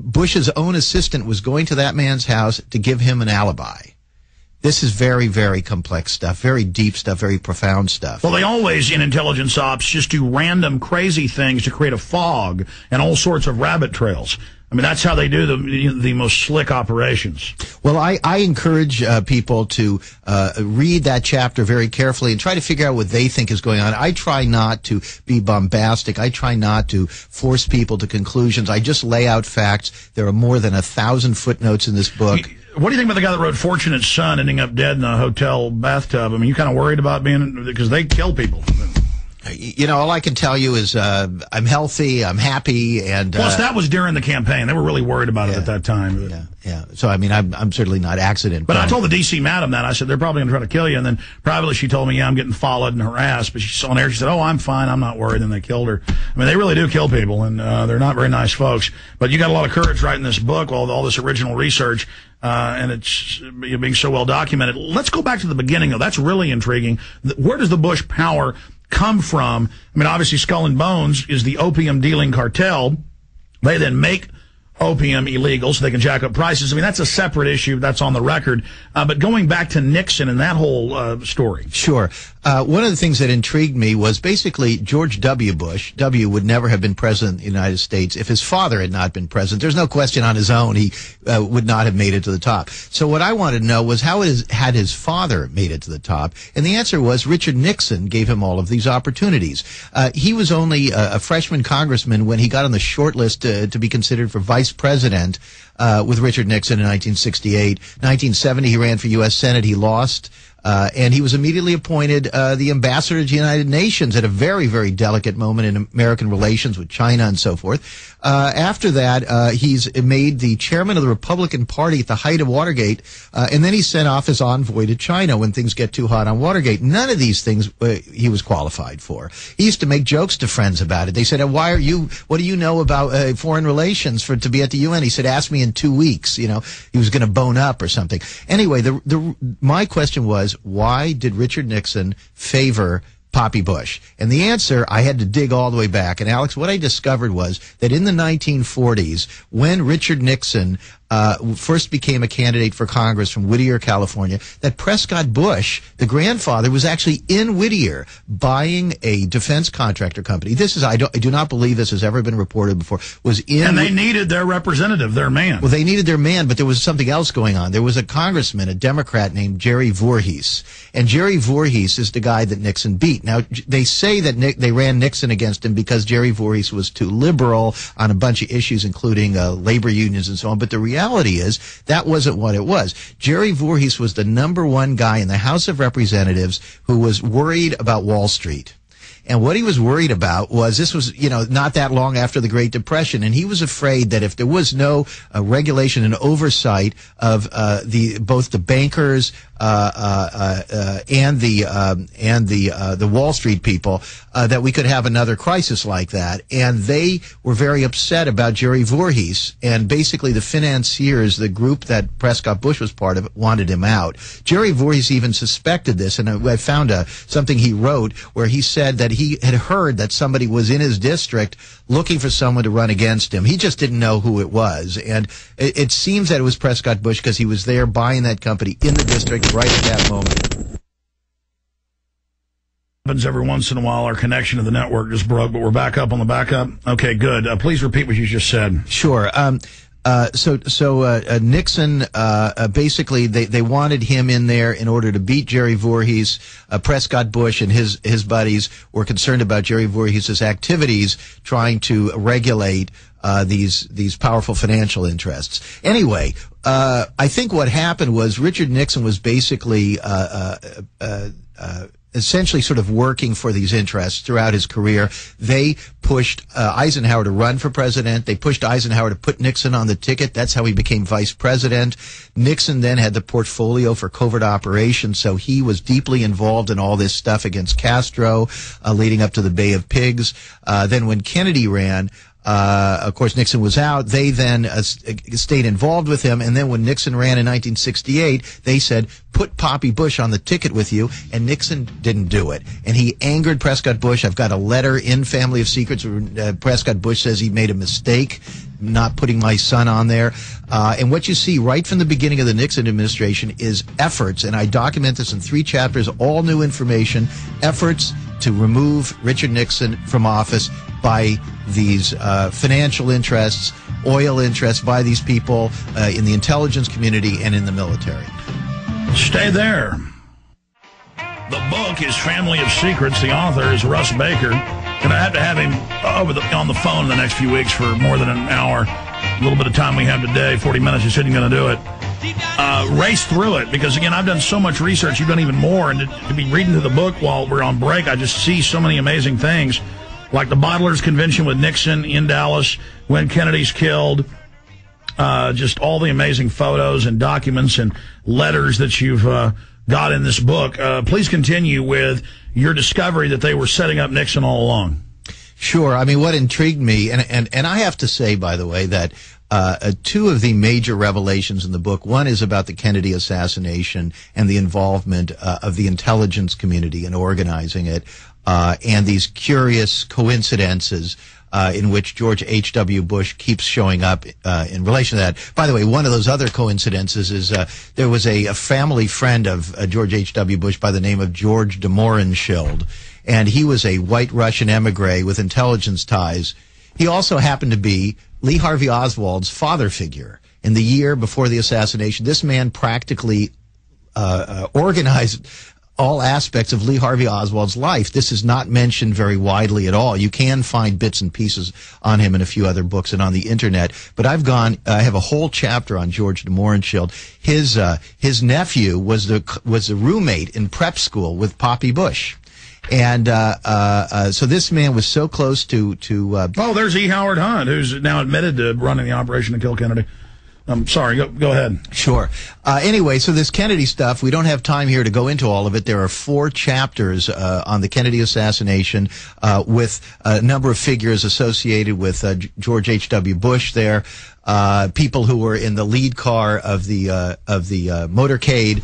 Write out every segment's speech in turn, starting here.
Bush's own assistant was going to that man's house to give him an alibi. This is very, very complex stuff, very deep stuff, very profound stuff. Well, they always, in intelligence ops, just do random crazy things to create a fog and all sorts of rabbit trails. I mean, that's how they do the most slick operations. Well, I encourage people to read that chapter very carefully and try to figure out what they think is going on. I try not to be bombastic. I try not to force people to conclusions. I just lay out facts. There are more than 1,000 footnotes in this book. What do you think about the guy that wrote Fortunate Son ending up dead in a hotel bathtub? I mean, you kind of worried about being, because they kill people. You know, all I can tell you is I'm healthy, I'm happy, and plus that was during the campaign. They were really worried about it at that time. Yeah. So I mean, I'm certainly not accident. But I told the DC madam that. I said they're probably going to try to kill you, and then privately she told me, yeah, I'm getting followed and harassed. But she's on air. She said, oh, I'm fine, I'm not worried. And they killed her. I mean, they really do kill people, and they're not very nice folks. But you got a lot of courage writing this book, all this original research. And it's being so well documented. Let's go back to the beginning, though. That's really intriguing. Where does the Bush power come from? I mean, obviously, Skull and Bones is the opium dealing cartel. They then make opium illegal so they can jack up prices. I mean, that's a separate issue. That's on the record. But going back to Nixon and that whole story. Sure. One of the things that intrigued me was basically George W. Bush. W. would never have been president of the United States if his father had not been president. There's no question on his own he would not have made it to the top. So what I wanted to know was how had his father made it to the top? And the answer was Richard Nixon gave him all of these opportunities. He was only a freshman congressman when he got on the short list to be considered for vice president with Richard Nixon in 1968. 1970, he ran for U.S. Senate. He lost. And he was immediately appointed the ambassador to the United Nations at a very, very delicate moment in American relations with China and so forth. After that, he's made the chairman of the Republican Party at the height of Watergate, and then he's sent off as envoy to China when things get too hot on Watergate. None of these things he was qualified for. He used to make jokes to friends about it. They said, what do you know about foreign relations to be at the UN? He said, ask me in 2 weeks. You know, he was going to bone up or something. Anyway, my question was, why did Richard Nixon favor Poppy Bush? And the answer, I had to dig all the way back. And Alex, what I discovered was that in the 1940s, when Richard Nixon first became a candidate for Congress from Whittier, California, that Prescott Bush, the grandfather, was actually in Whittier buying a defense contractor company. I do not believe this has ever been reported before. And they needed their representative, their man. Well, they needed their man, but there was something else going on. There was a congressman, a Democrat named Jerry Voorhees. And Jerry Voorhees is the guy that Nixon beat. Now, they say that they ran Nixon against him because Jerry Voorhees was too liberal on a bunch of issues, including labor unions and so on. But the reality is that wasn't what it was. Jerry Voorhees was the #1 guy in the House of Representatives who was worried about Wall Street. And what he was worried about was this was, not that long after the Great Depression, and he was afraid that if there was no regulation and oversight of both the bankers and the Wall Street people, that we could have another crisis like that. And they were very upset about Jerry Voorhees, and basically the financiers, the group that Prescott Bush was part of, wanted him out. Jerry Voorhees even suspected this, and I found something he wrote where he said that he had heard that somebody was in his district looking for someone to run against him. He just didn't know who it was. And it seems that it was Prescott Bush because he was there buying that company in the district right at that moment. Happens every once in a while. Our connection to the network just broke, but we're back up on the backup. Okay, good. Please repeat what you just said. Sure. So Nixon, basically they wanted him in there in order to beat Jerry Voorhees. Prescott Bush and his buddies were concerned about Jerry Voorhees' activities trying to regulate these powerful financial interests. Anyway, I think what happened was Richard Nixon was basically essentially sort of working for these interests throughout his career. They pushed Eisenhower to run for president. They pushed Eisenhower to put Nixon on the ticket. That's how he became vice president. Nixon then had the portfolio for covert operations, so he was deeply involved in all this stuff against Castro, leading up to the Bay of Pigs. Then when Kennedy ran, Of course, Nixon was out. They then stayed involved with him. And then when Nixon ran in 1968, they said, put Poppy Bush on the ticket with you. And Nixon didn't do it. And he angered Prescott Bush. I've got a letter in Family of Secrets where Prescott Bush says he made a mistake not putting my son on there. And what you see right from the beginning of the Nixon administration is efforts, and I document this in 3 chapters, all new information, efforts to remove Richard Nixon from office by these financial interests, oil interests, by these people in the intelligence community and in the military. Stay there. The book is Family of Secrets. The author is Russ Baker. Going to have him on the phone in the next few weeks for more than an hour. A little bit of time we have today, 40 minutes. He said he's going to do it. Race through it, because, again, I've done so much research. You've done even more. And to be reading through the book while we're on break, I just see so many amazing things, like the Bottlers Convention with Nixon in Dallas when Kennedy's killed. Just all the amazing photos and documents and letters that you've got in this book. Please continue with your discovery that they were setting up Nixon all along. Sure. I mean, what intrigued me, and I have to say, by the way, that 2 of the major revelations in the book, one is about the Kennedy assassination and the involvement of the intelligence community in organizing it, and these curious coincidences in which George H.W. Bush keeps showing up in relation to that. By the way, one of those other coincidences is there was a family friend of George H.W. Bush by the name of George de Mohrenschildt, and he was a white Russian emigre with intelligence ties. He also happened to be Lee Harvey Oswald's father figure. In the year before the assassination, this man practically organized all aspects of Lee Harvey Oswald's life. This is not mentioned very widely at all. You can find bits and pieces on him in a few other books and on the internet. But I have a whole chapter on George de Mohrenschildt. His nephew was the roommate in prep school with Poppy Bush. And so this man was so close to there's E. Howard Hunt, who's now admitted to running the operation to kill Kennedy. I'm sorry, go ahead. Sure. Anyway, so this Kennedy stuff, we don't have time here to go into all of it. There are 4 chapters on the Kennedy assassination with a number of figures associated with George H.W. Bush there. People who were in the lead car of the motorcade,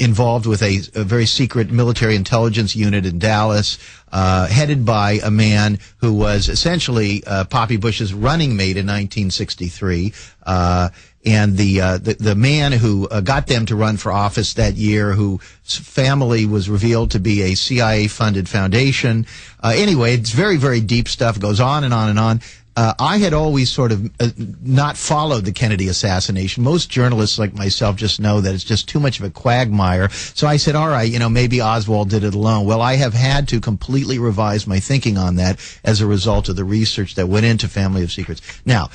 involved with a very secret military intelligence unit in Dallas, headed by a man who was essentially Poppy Bush's running mate in 1963. And the man who got them to run for office that year, whose family was revealed to be a CIA-funded foundation. Anyway, it's very, very deep stuff. It goes on and on and on. I had always sort of not followed the Kennedy assassination. Most journalists like myself just know that it's just too much of a quagmire. So I said, all right, maybe Oswald did it alone. Well, I have had to completely revise my thinking on that as a result of the research that went into Family of Secrets. Now,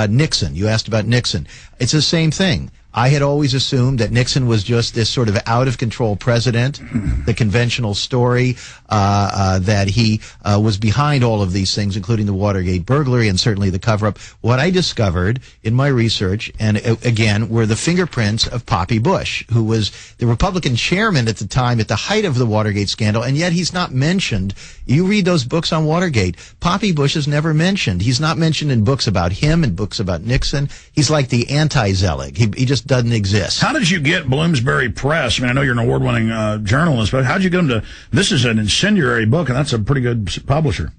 Nixon, you asked about Nixon. It's the same thing. I had always assumed that Nixon was just this sort of out-of-control president, the conventional story, that he was behind all of these things, including the Watergate burglary and certainly the cover-up. What I discovered in my research, and again, were the fingerprints of Poppy Bush, who was the Republican chairman at the time at the height of the Watergate scandal, and yet he's not mentioned. You read those books on Watergate, Poppy Bush is never mentioned. He's not mentioned in books about him and books about Nixon. He's like the anti-Zelig. He just doesn't exist. How did you get Bloomsbury Press? I mean, I know you're an award-winning journalist, but how did you get them to? This is an incendiary book, and that's a pretty good publisher.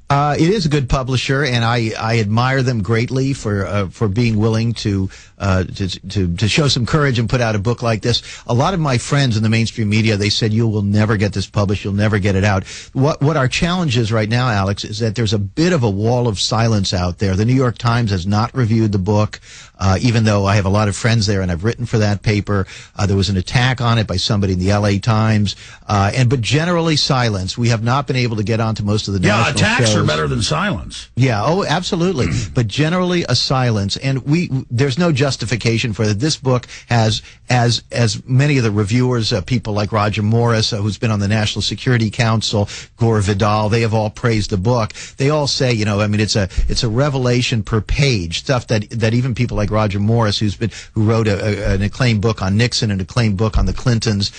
It is a good publisher, and I admire them greatly for being willing to show some courage and put out a book like this. A lot of my friends in the mainstream media, they said, you will never get this published, you'll never get it out. What our challenge is right now, Alex, is that there's a bit of a wall of silence out there. The New York Times has not reviewed the book, even though I have a lot of friends there and I've written for that paper. There was an attack on it by somebody in the LA Times, but generally silence. We have not been able to get onto most of the national attacks shows. Are better than silence. Yeah, oh, absolutely. But generally a silence, and there's no justification for it. This book has, as many of the reviewers, people like Roger Morris, who's been on the National Security Council, Gore Vidal, they have all praised the book. They all say, it's a revelation per page. page, stuff that even people like Roger Morris, who wrote an acclaimed book on Nixon and an acclaimed book on the Clintons,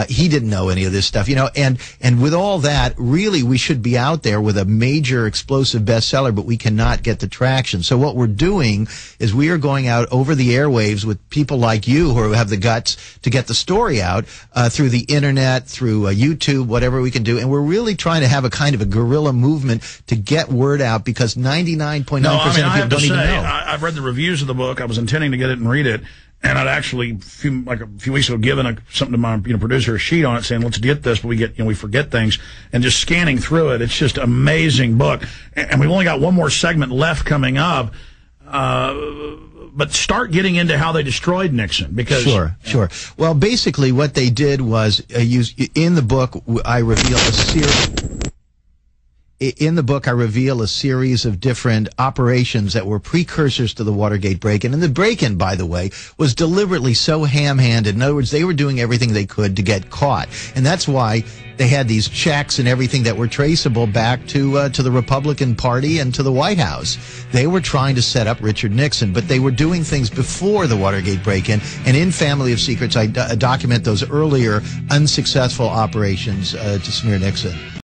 he didn't know any of this stuff, and with all that, really we should be out there with a major explosive bestseller, but we cannot get the traction. So what we're doing is we are going out over the airwaves with people like you who have the guts to get the story out through the internet, through YouTube, whatever we can do. And we're really trying to have a kind of a guerrilla movement to get word out, because 99.9% of people don't even know. I've read the reviews of the book. I was intending to get it and read it. And I'd actually, a few weeks ago, given something to my producer, a sheet on it saying, let's get this, but we forget things. And just scanning through it, it's just an amazing book. And we've only got one more segment left coming up. But start getting into how they destroyed Nixon, because sure. Well, basically, what they did was in the book. I reveal a series. In the book, I reveal a series of different operations that were precursors to the Watergate break-in. And the break-in, by the way, was deliberately so ham-handed. In other words, they were doing everything they could to get caught. And that's why they had these checks and everything that were traceable back to the Republican Party and to the White House. They were trying to set up Richard Nixon, but they were doing things before the Watergate break-in. And in Family of Secrets, I document those earlier unsuccessful operations to smear Nixon.